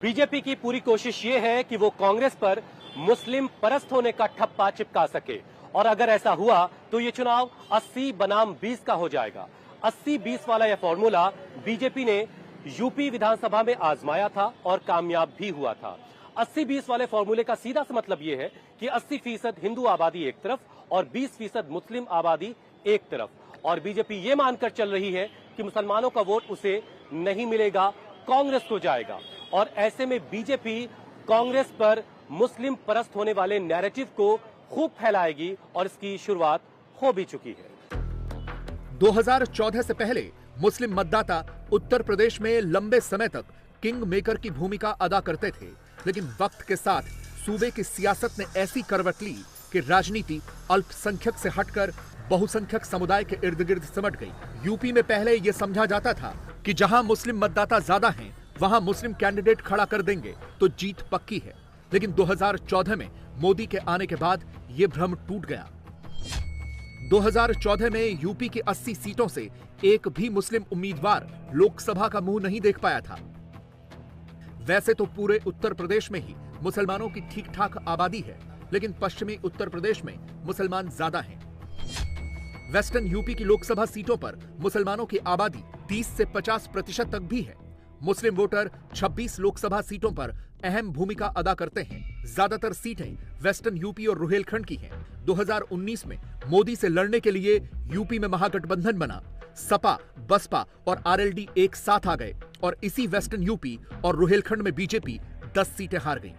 BJP की पूरी कोशिश ये है कि वो कांग्रेस पर मुस्लिम परस्त होने का ठप्पा चिपका सके और अगर ऐसा हुआ तो ये चुनाव 80 बनाम 20 का हो जाएगा। 80-20 वाला यह फॉर्मूला बीजेपी ने यूपी विधानसभा में आजमाया था और कामयाब भी हुआ था। 80-20 वाले फॉर्मूले का सीधा सा मतलब यह है कि 80% हिंदू आबादी एक तरफ और 20% मुस्लिम आबादी एक तरफ। और बीजेपी ये मानकर चल रही है कि मुसलमानों का वोट उसे नहीं मिलेगा, कांग्रेस को जाएगा। और ऐसे में बीजेपी कांग्रेस पर मुस्लिम परस्त होने वाले नैरेटिव को खूब फैलाएगी और इसकी शुरुआत हो भी चुकी है। 2014 से पहले मुस्लिम मतदाता उत्तर प्रदेश में लंबे समय तक किंग मेकर की भूमिका अदा करते थे, लेकिन वक्त के साथ सूबे की सियासत ने ऐसी करवट ली कि राजनीति अल्पसंख्यक से हटकर बहुसंख्यक समुदाय के इर्द गिर्द सिमट गई। यूपी में पहले यह समझा जाता था कि जहां मुस्लिम मतदाता ज्यादा हैं, वहां मुस्लिम कैंडिडेट खड़ा कर देंगे तो जीत पक्की है। लेकिन 2014 में मोदी के आने के बाद यह भ्रम टूट गया। 2014 में यूपी की 80 सीटों से एक भी मुस्लिम उम्मीदवार लोकसभा का मुंह नहीं देख पाया था। वैसे तो पूरे उत्तर प्रदेश में ही मुसलमानों की ठीक ठाक आबादी है, लेकिन पश्चिमी उत्तर प्रदेश में मुसलमान ज्यादा हैं। वेस्टर्न यूपी की लोकसभा सीटों पर मुसलमानों की आबादी 30 से 50% तक भी है। मुस्लिम वोटर 26 लोकसभा सीटों पर अहम भूमिका अदा करते हैं। ज्यादातर सीटें वेस्टर्न यूपी और रुहेलखंड की हैं। 2019 में मोदी से लड़ने के लिए यूपी में महागठबंधन बना। सपा, बसपा और आरएलडी एक साथ आ गए और इसी वेस्टर्न यूपी और रुहेलखंड में बीजेपी 10 सीटें हार गई।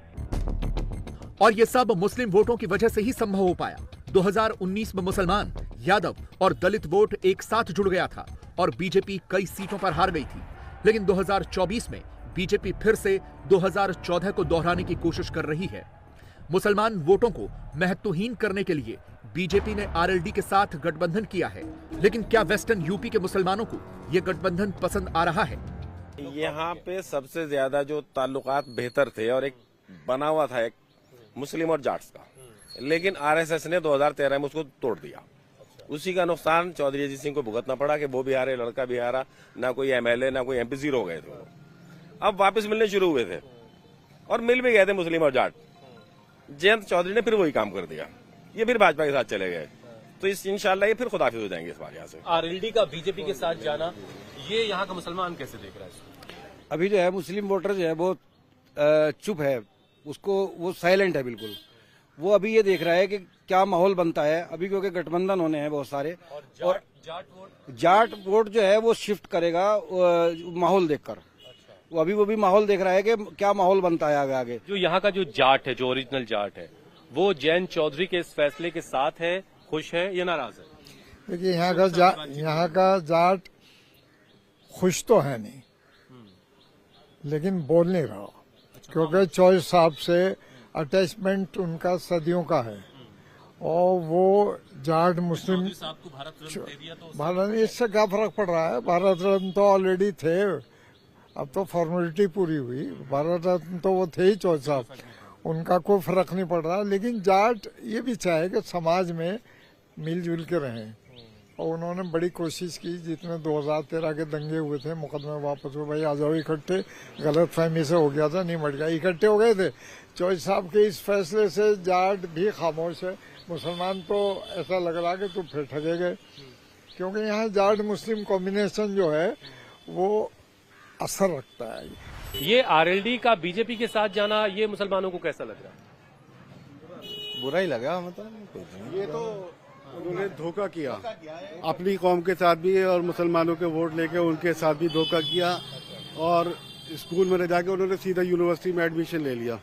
और ये सब मुस्लिम वोटों की वजह से ही संभव हो पाया। 2019 में मुसलमान, यादव और दलित वोट एक साथ जुड़ गया था और बीजेपी कई सीटों पर हार गई थी। लेकिन 2024 में बीजेपी फिर से 2014 को दोहराने की कोशिश कर रही है। मुसलमान वोटों को महत्वहीन करने के लिए बीजेपी ने आरएलडी के साथ गठबंधन किया है। लेकिन क्या वेस्टर्न यूपी के मुसलमानों को यह गठबंधन पसंद आ रहा है? यहाँ पे सबसे ज्यादा जो ताल्लुकात बेहतर थे और एक बना हुआ था एक मुस्लिम और जाट्स का, लेकिन आरएसएस ने 2013 में उसको तोड़ दिया। उसी का नुकसान चौधरी अजीत सिंह को भुगतना पड़ा कि वो भी हारे, लड़का भी हारा, ना कोई एमएलए ना कोई एमपी, जीरो हो गए थे। अब वापस मिलने शुरू हुए थे और मिल भी गए थे मुस्लिम और जाट। जयंत चौधरी ने फिर वही काम कर दिया, ये फिर भाजपा के साथ चले गए। तो इस इंशाल्लाह ये फिर खुदाफिज हो जाएंगे इस बार। यहाँ से आरएलडी का बीजेपी के साथ जाना, ये यहाँ का मुसलमान कैसे देख रहा है? अभी जो है मुस्लिम वोटर जो है वो चुप है, उसको वो साइलेंट है बिल्कुल। वो अभी ये देख रहा है कि क्या माहौल बनता है अभी, क्योंकि गठबंधन होने हैं बहुत सारे और जाट वोट जो है वो शिफ्ट करेगा माहौल देखकर। वो भी माहौल देख रहा है कि क्या माहौल बनता है आगे आगे। जो यहाँ का जो जाट है, जो ओरिजिनल जाट है, वो जयंत चौधरी के इस फैसले के साथ है, खुश है या नाराज है? देखिए यहाँ का जाट खुश तो है नहीं, लेकिन बोल नहीं रहा, क्योंकि चौधरी साहब से अटैचमेंट उनका सदियों का है। और वो जाट मुस्लिम भारत, इससे क्या फर्क पड़ रहा है? भारत रत्न तो ऑलरेडी थे, अब तो फॉर्मेलिटी पूरी हुई। भारत रत्न तो वो थे ही चौधरी साहब, उनका कोई फर्क नहीं पड़ रहा। लेकिन जाट ये भी चाहे कि समाज में मिलजुल के रहें, और उन्होंने बड़ी कोशिश की। जितने 2013 के दंगे हुए थे, मुकदमे वापस हुए, भाई आ जाओ इकट्ठे, गलत फहमी से हो गया था, नहीं मट गया, इकट्ठे हो गए थे। चौधरी साहब के इस फैसले से जाट भी खामोश है। मुसलमान तो ऐसा लग रहा कि तो फिर ठगे गए, क्योंकि यहाँ जाट मुस्लिम कॉम्बिनेशन जो है वो असर रखता है। ये आरएलडी का बीजेपी के साथ जाना, ये मुसलमानों को कैसा लग रहा है? बुरा ही लगा, मतलब ये तो उन्होंने धोखा किया अपनी कौम के साथ भी, और मुसलमानों के वोट लेके उनके साथ भी धोखा किया। और स्कूल में जाके उन्होंने सीधा यूनिवर्सिटी में एडमिशन ले लिया।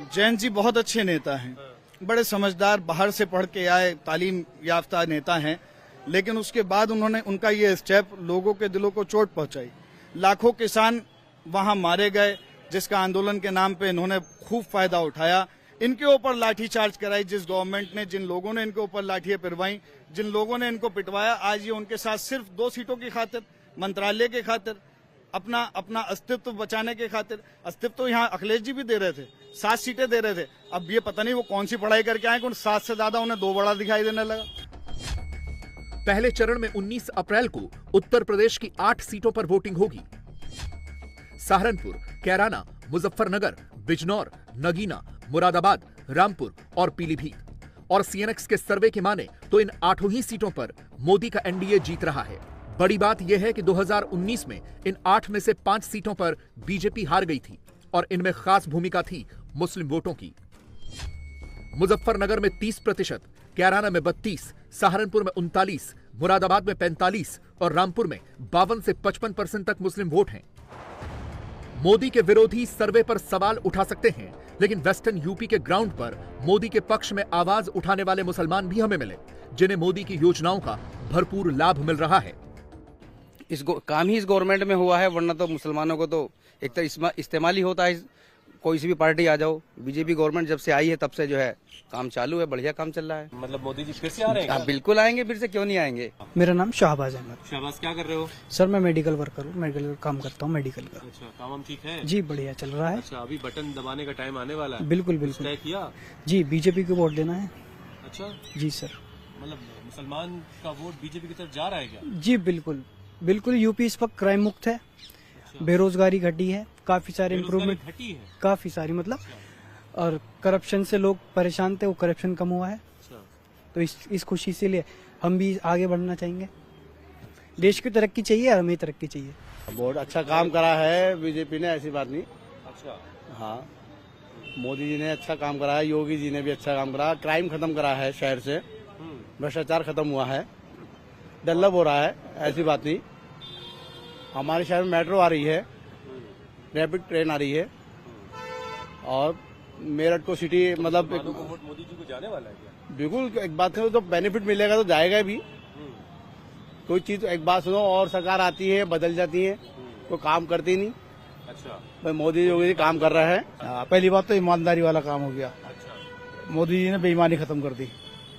जयंत जी बहुत अच्छे नेता हैं, बड़े समझदार, बाहर से पढ़ के आए, तालीम याफ्ता नेता हैं। लेकिन उसके बाद उन्होंने उनका ये स्टेप लोगों के दिलों को चोट पहुंचाई। लाखों किसान वहां मारे गए, जिसका आंदोलन के नाम पे इन्होंने खूब फायदा उठाया। इनके ऊपर लाठीचार्ज कराई जिस गवर्नमेंट ने, जिन लोगों ने इनके ऊपर लाठियां पिटवाई, जिन लोगों ने इनको पिटवाया, आज ये उनके साथ सिर्फ 2 सीटों की खातिर, मंत्रालय के खातिर, अपना अस्तित्व बचाने के खातिर। अस्तित्व तो यहाँ अखिलेश जी भी दे रहे थे, 7 सीटें दे रहे थे। अब ये पता नहीं वो कौन सी पढ़ाई करके आए कि 7 से ज्यादा उन्हें 2 बड़ा दिखाई देने लगा। पहले चरण में 19 अप्रैल को उत्तर प्रदेश की 8 सीटों पर वोटिंग होगी। सहारनपुर, कैराना, मुजफ्फरनगर, बिजनौर, नगीना, मुरादाबाद, रामपुर और पीलीभीत। और सीएनएक्स के सर्वे के माने तो इन 8 ही सीटों पर मोदी का एनडीए जीत रहा है। बड़ी बात यह है कि 2019 में इन 8 में से 5 सीटों पर बीजेपी हार गई थी और इनमें खास भूमिका थी मुस्लिम वोटों की। मुजफ्फरनगर में 30%, कैराना में 32%, सहारनपुर में 39%, मुरादाबाद में 45% और रामपुर में 52 से 55% तक मुस्लिम वोट हैं। मोदी के विरोधी सर्वे पर सवाल उठा सकते हैं, लेकिन वेस्टर्न यूपी के ग्राउंड पर मोदी के पक्ष में आवाज उठाने वाले मुसलमान भी हमें मिले, जिन्हें मोदी की योजनाओं का भरपूर लाभ मिल रहा है। काम ही इस गवर्नमेंट में हुआ है, वरना तो मुसलमानों को तो एक तो इस्तेमाल ही होता है। कोई सी भी पार्टी आ जाओ, बीजेपी गवर्नमेंट जब से आई है तब से जो है काम चालू है, बढ़िया काम चल रहा है। मतलब मोदी जी फिर से आ रहे हैं? आप बिल्कुल आएंगे, फिर से क्यों नहीं आएंगे। मेरा नाम शाहबाज अहमद। शाहबाज, क्या कर रहे हो? सर मैं मेडिकल वर्कर हूँ, मेडिकल काम करता हूँ, मेडिकल का। अच्छा, काम ठीक है? जी बढ़िया चल रहा है। अच्छा, अभी बटन दबाने का टाइम आने वाला है? बिल्कुल बिल्कुल। तय किया? जी बीजेपी को वोट देना है। अच्छा जी सर। मतलब मुसलमान का वोट बीजेपी की तरफ जा रहा है क्या? जी बिल्कुल बिल्कुल। यूपी इस वक्त क्राइम मुक्त है, बेरोजगारी घटी है, काफी सारे इम्प्रूवमेंट घटी है, काफी सारी मतलब, और करप्शन से लोग परेशान थे, वो करप्शन कम हुआ है। तो इस खुशी से लिए हम भी आगे बढ़ना चाहेंगे। देश की तरक्की चाहिए, हमें तरक्की चाहिए। बहुत अच्छा काम करा है बीजेपी ने, ऐसी बात नहीं। अच्छा, हाँ, मोदी जी ने अच्छा काम करा है, योगी जी ने भी अच्छा काम करा, क्राइम खत्म करा है शहर से, भ्रष्टाचार खत्म हुआ है, डेवलप हो रहा है, ऐसी बात नहीं। हमारे शहर में मेट्रो आ रही है, रैपिड ट्रेन आ रही है, और मेरठ को सिटी मतलब वोट मोदी जी को जाने वाला है क्या? बिल्कुल। एक बात करो तो बेनिफिट मिलेगा तो जाएगा भी। कोई चीज एक बात सुनो, और सरकार आती है बदल जाती है, तो काम करती नहीं। अच्छा, भाई मोदी योगी जी काम कर रहा है। पहली बात तो ईमानदारी वाला काम हो गया। अच्छा, मोदी जी ने बेईमानी खत्म कर दी।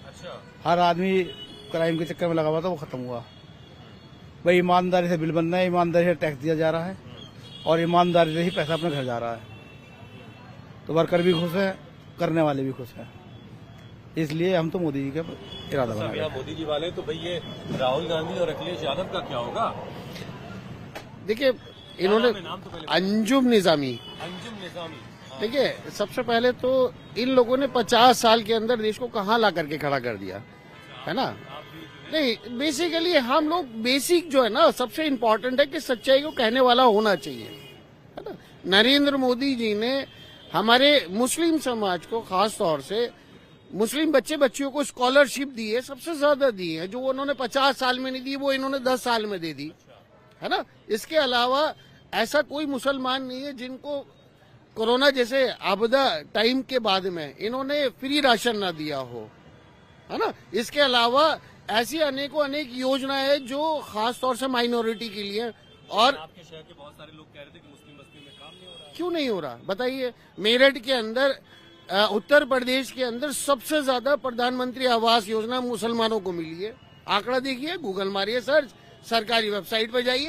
अच्छा, हर आदमी क्राइम के चक्कर में लगा हुआ था, वो खत्म हुआ। भाई ईमानदारी से बिल बन रहा है, ईमानदारी से टैक्स दिया जा रहा है, और ईमानदारी से ही पैसा अपने घर जा रहा है। तो वर्कर भी खुश है, करने वाले भी खुश हैं। इसलिए हम तो मोदी जी का इरादा बना रहे हैं। मोदी जी वाले तो भाई ये राहुल गांधी और अखिलेश यादव का क्या होगा? देखिए, इन्होंने अंजुम निजामी, हाँ। देखिए सबसे पहले तो इन लोगों ने 50 साल के अंदर देश को कहाँ ला करके खड़ा कर दिया है ना। नहीं, बेसिकली हम लोग बेसिक जो है ना, सबसे इम्पोर्टेंट है कि सच्चाई को कहने वाला होना चाहिए, है ना। नरेंद्र मोदी जी ने हमारे मुस्लिम समाज को, खास तौर से मुस्लिम बच्चे बच्चियों को स्कॉलरशिप दी है, सबसे ज्यादा दी है, जो उन्होंने 50 साल में नहीं दी, वो इन्होंने 10 साल में दे दी, है ना। इसके अलावा ऐसा कोई मुसलमान नहीं है जिनको कोरोना जैसे आपदा टाइम के बाद में इन्होंने फ्री राशन ना दिया हो, है ना। इसके अलावा ऐसी अनेकों अनेक योजनाएं हैं जो खास तौर से माइनॉरिटी के लिए। और आपके शहर के बहुत सारे लोग कह रहे थे कि मुस्लिम बस्ती में काम नहीं हो रहा है। क्यों नहीं हो रहा बताइए। मेरठ के अंदर, उत्तर प्रदेश के अंदर सबसे ज्यादा प्रधानमंत्री आवास योजना मुसलमानों को मिली है। आंकड़ा देखिए, गूगल मारिए सर्च, सरकारी वेबसाइट पर जाइए।